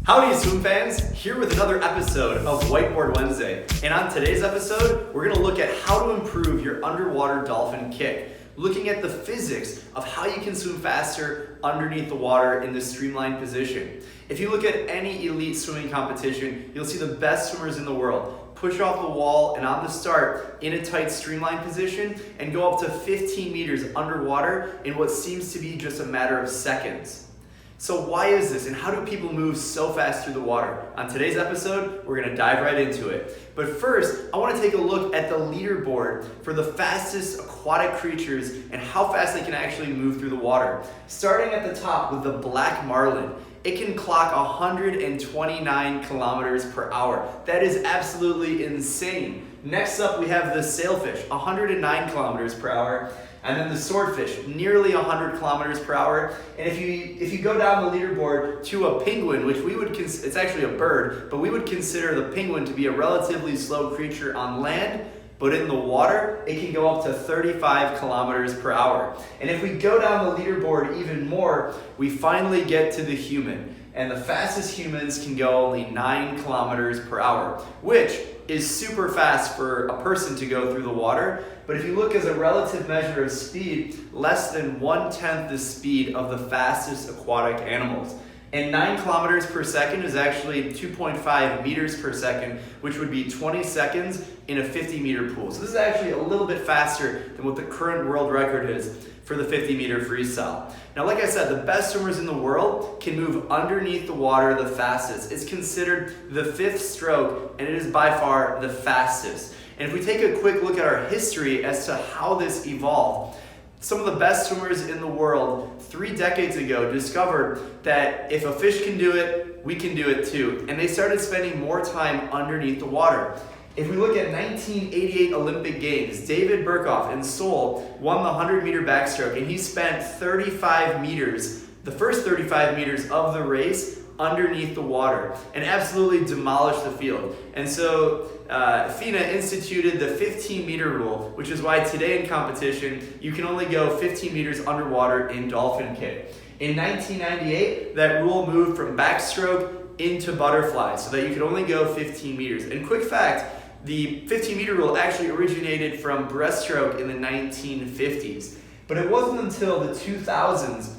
Howdy swim fans, here with another episode of Whiteboard Wednesday. And on today's episode, we're going to look at how to improve your underwater dolphin kick. Looking at the physics of how you can swim faster underneath the water in this streamlined position. If you look at any elite swimming competition, you'll see the best swimmers in the world push off the wall and on the start in a tight streamlined position and go up to 15 meters underwater in what seems to be just a matter of seconds. So why is this and how do people move so fast through the water? On today's episode, we're gonna dive right into it. But first, I wanna take a look at the leaderboard for the fastest aquatic creatures and how fast they can actually move through the water. Starting at the top with the black marlin. It can clock 129 kilometers per hour. That is absolutely insane. Next up, we have the sailfish, 109 kilometers per hour. And then the swordfish, nearly 100 kilometers per hour. And if you go down the leaderboard to a penguin, which we would it's actually a bird, but we would consider the penguin to be a relatively slow creature on land, but in the water, it can go up to 35 kilometers per hour. And if we go down the leaderboard even more, we finally get to the human. And the fastest humans can go only 9 kilometers per hour, which is super fast for a person to go through the water. But if you look as a relative measure of speed, less than 1/10 the speed of the fastest aquatic animals. And 9 kilometers per second is actually 2.5 meters per second, which would be 20 seconds in a 50-meter pool. So this is actually a little bit faster than what the current world record is for the 50-meter freestyle. Now, like I said, the best swimmers in the world can move underneath the water the fastest. It's considered the 5th stroke, and it is by far the fastest. And if we take a quick look at our history as to how this evolved, some of the best swimmers in the world 3 decades ago discovered that if a fish can do it, we can do it too. And they started spending more time underneath the water. If we look at 1988 Olympic Games, David Berkoff in Seoul won the 100-meter backstroke, and he spent 35 meters, the first 35 meters of the race, underneath the water and absolutely demolished the field. And so FINA instituted the 15-meter rule, which is why today in competition, you can only go 15 meters underwater in dolphin kick. In 1998, that rule moved from backstroke into butterfly so that you could only go 15 meters. And quick fact, the 15-meter rule actually originated from breaststroke in the 1950s. But it wasn't until the 2000s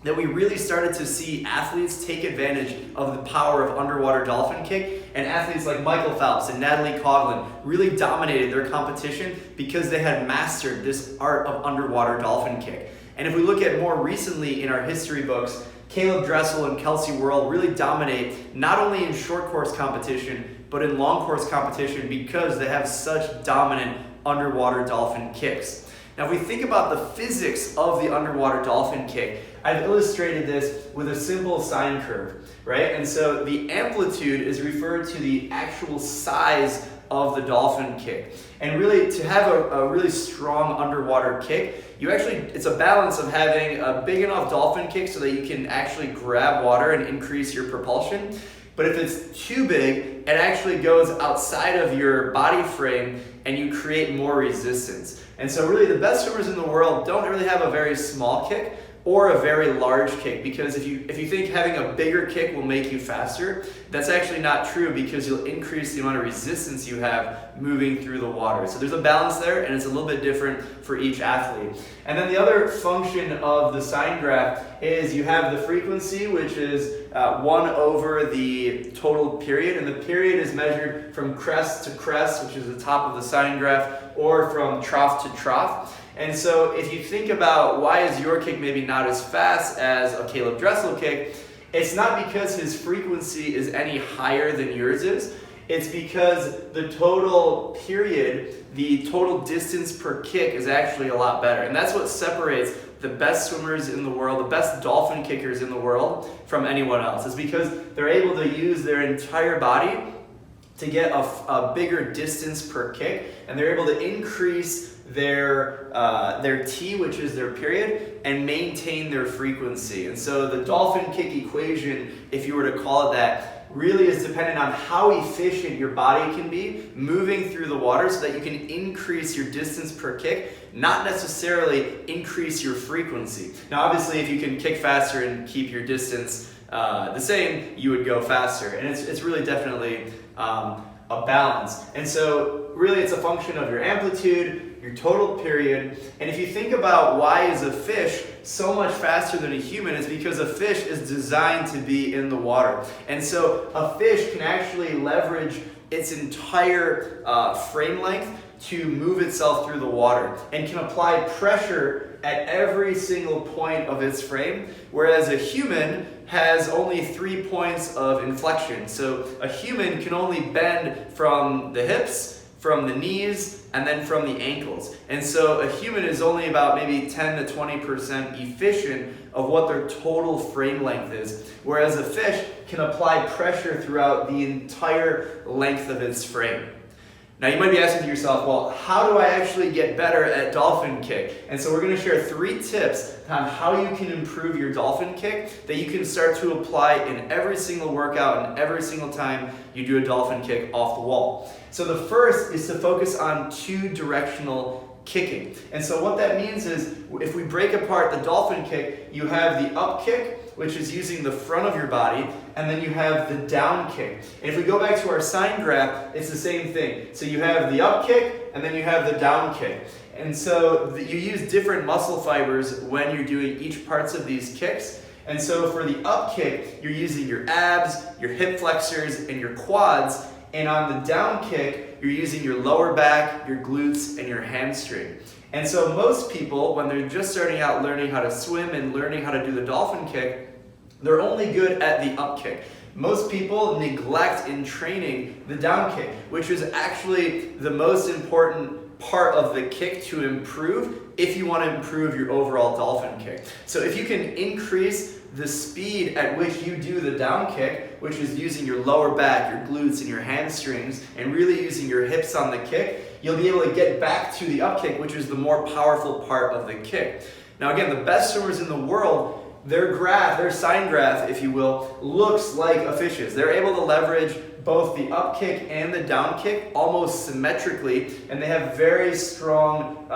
that we really started to see athletes take advantage of the power of underwater dolphin kick, and athletes like Michael Phelps and Natalie Coughlin really dominated their competition because they had mastered this art of underwater dolphin kick. And if we look at more recently in our history books, Caleb Dressel and Kelsey Worrell really dominate not only in short course competition, but in long course competition because they have such dominant underwater dolphin kicks. Now, if we think about the physics of the underwater dolphin kick, I've illustrated this with a simple sine curve, right? And so the amplitude is referred to the actual size of the dolphin kick. And really, to have a really strong underwater kick, it's a balance of having a big enough dolphin kick so that you can actually grab water and increase your propulsion. But if it's too big, it actually goes outside of your body frame and you create more resistance. And so really the best swimmers in the world don't really have a very small kick or a very large kick, because if you think having a bigger kick will make you faster, that's actually not true because you'll increase the amount of resistance you have moving through the water. So there's a balance there, and it's a little bit different for each athlete. And then the other function of the sine graph is you have the frequency, which is 1 over the total period, and the period is measured from crest to crest, which is the top of the sine graph, or from trough to trough. And so if you think about why is your kick maybe not as fast as a Caleb Dressel kick, it's not because his frequency is any higher than yours is. It's because the total period, the total distance per kick is actually a lot better. And that's what separates the best swimmers in the world, the best dolphin kickers in the world from anyone else. Is because they're able to use their entire body to get a bigger distance per kick, and they're able to increase their T, which is their period, and maintain their frequency. And so the dolphin kick equation, if you were to call it that, really is dependent on how efficient your body can be moving through the water so that you can increase your distance per kick, not necessarily increase your frequency. Now obviously if you can kick faster and keep your distance the same, you would go faster. And it's really definitely a balance. And so really it's a function of your amplitude, your total period. And if you think about why is a fish so much faster than a human, it's because a fish is designed to be in the water. And so a fish can actually leverage its entire frame length to move itself through the water and can apply pressure at every single point of its frame, whereas a human has only 3 points of inflection. So a human can only bend from the hips, from the knees, and then from the ankles. And so a human is only about maybe 10 to 20% efficient of what their total frame length is, whereas a fish can apply pressure throughout the entire length of its frame. Now you might be asking yourself, well, how do I actually get better at dolphin kick? And so we're going to share 3 tips on how you can improve your dolphin kick that you can start to apply in every single workout and every single time you do a dolphin kick off the wall. So the first is to focus on 2-directional kicking. And so what that means is if we break apart the dolphin kick, you have the up kick, which is using the front of your body, and then you have the down kick. And if we go back to our sine graph, it's the same thing. So you have the up kick, and then you have the down kick. And so you use different muscle fibers when you're doing each parts of these kicks. And so for the up kick, you're using your abs, your hip flexors, and your quads. And on the down kick, you're using your lower back, your glutes, and your hamstring. And so most people, when they're just starting out learning how to swim and learning how to do the dolphin kick, they're only good at the up kick. Most people neglect in training the down kick, which is actually the most important part of the kick to improve if you want to improve your overall dolphin kick. So if you can increase the speed at which you do the down kick, which is using your lower back, your glutes, and your hamstrings, and really using your hips on the kick, you'll be able to get back to the up kick, which is the more powerful part of the kick. Now again, the best swimmers in the world, their graph, their sine graph, if you will, looks like a fish's. They're able to leverage both the up kick and the down kick almost symmetrically, and they have very strong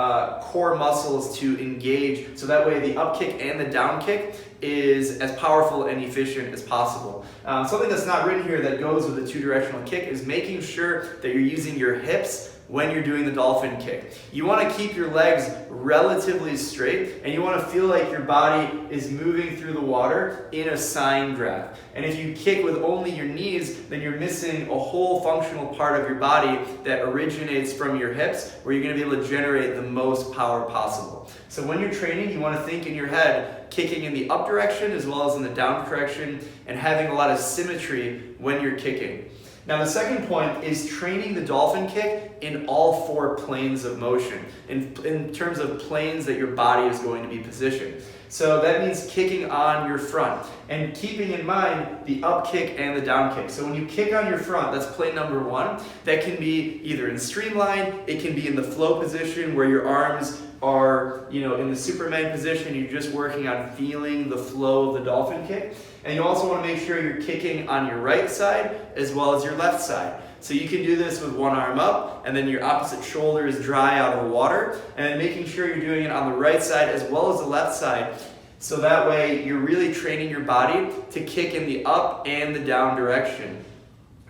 core muscles to engage, so that way the up kick and the down kick is as powerful and efficient as possible. Something that's not written here that goes with a 2-directional kick is making sure that you're using your hips when you're doing the dolphin kick. You want to keep your legs relatively straight, and you want to feel like your body is moving through the water in a sine graph. And if you kick with only your knees, then you're missing a whole functional part of your body that originates from your hips, where you're going to be able to generate the most power possible. So when you're training, you want to think in your head, kicking in the up direction as well as in the down direction, and having a lot of symmetry when you're kicking. Now the second point is training the dolphin kick in all 4 planes of motion, in terms of planes that your body is going to be positioned. So that means kicking on your front and keeping in mind the up kick and the down kick. So when you kick on your front, that's plane number 1. That can be either in streamline, it can be in the flow position where your arms are, in the Superman position. You're just working on feeling the flow of the dolphin kick. And you also want to make sure you're kicking on your right side as well as your left side. So you can do this with one arm up, and then your opposite shoulder is dry out of the water, and then making sure you're doing it on the right side as well as the left side. So that way you're really training your body to kick in the up and the down direction.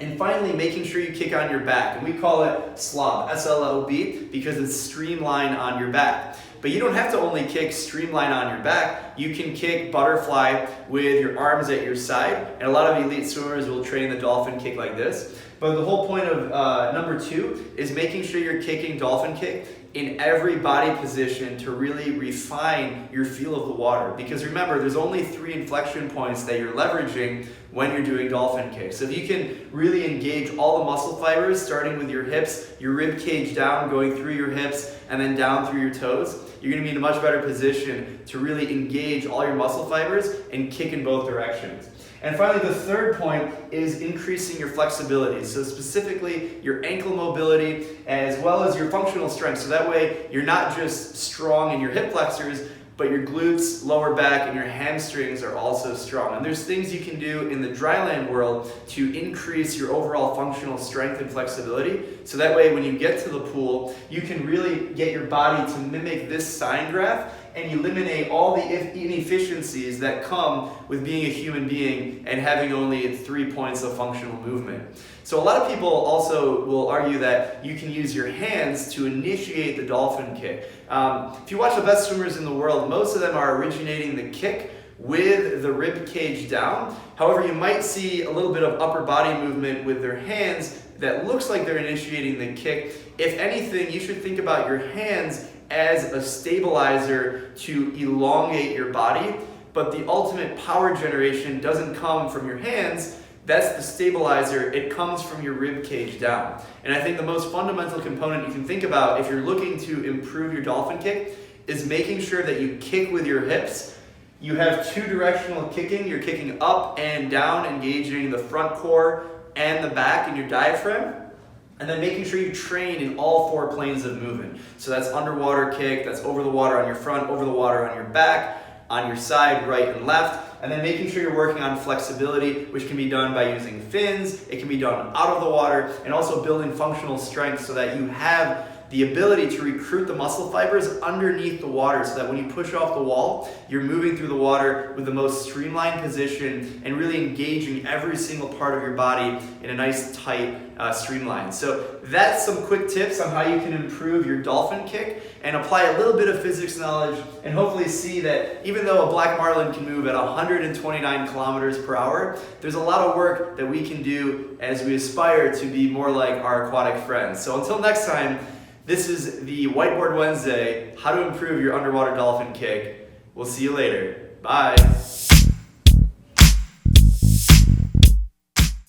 And finally, making sure you kick on your back. And we call it slob, S-L-O-B, because it's streamline on your back. But you don't have to only kick streamline on your back. You can kick butterfly with your arms at your side. And a lot of elite swimmers will train the dolphin kick like this. But the whole point of number 2 is making sure you're kicking dolphin kick in every body position to really refine your feel of the water. Because remember, there's only 3 inflection points that you're leveraging when you're doing dolphin kicks. So if you can really engage all the muscle fibers, starting with your hips, your rib cage down, going through your hips, and then down through your toes, you're going to be in a much better position to really engage all your muscle fibers and kick in both directions. And finally, the third point is increasing your flexibility. So specifically your ankle mobility as well as your functional strength. So that way you're not just strong in your hip flexors, but your glutes, lower back, and your hamstrings are also strong. And there's things you can do in the dryland world to increase your overall functional strength and flexibility. So that way when you get to the pool, you can really get your body to mimic this sine graph and eliminate all the inefficiencies that come with being a human being and having only 3 points of functional movement. So a lot of people also will argue that you can use your hands to initiate the dolphin kick. If you watch the best swimmers in the world, most of them are originating the kick with the rib cage down. However, you might see a little bit of upper body movement with their hands that looks like they're initiating the kick. If anything, you should think about your hands as a stabilizer to elongate your body, but the ultimate power generation doesn't come from your hands. That's the stabilizer. It comes from your rib cage down. And I think the most fundamental component you can think about if you're looking to improve your dolphin kick is making sure that you kick with your hips. You have two directional kicking. You're kicking up and down, engaging the front core and the back in your diaphragm. And then making sure you train in all 4 planes of movement. So that's underwater kick, that's over the water on your front, over the water on your back, on your side, right and left. And then making sure you're working on flexibility, which can be done by using fins, it can be done out of the water, and also building functional strength so that you have the ability to recruit the muscle fibers underneath the water so that when you push off the wall, you're moving through the water with the most streamlined position and really engaging every single part of your body in a nice tight streamline. So that's some quick tips on how you can improve your dolphin kick and apply a little bit of physics knowledge and hopefully see that even though a black marlin can move at 129 kilometers per hour, there's a lot of work that we can do as we aspire to be more like our aquatic friends. So until next time, this is the Whiteboard Wednesday, how to improve your underwater dolphin kick. We'll see you later. Bye.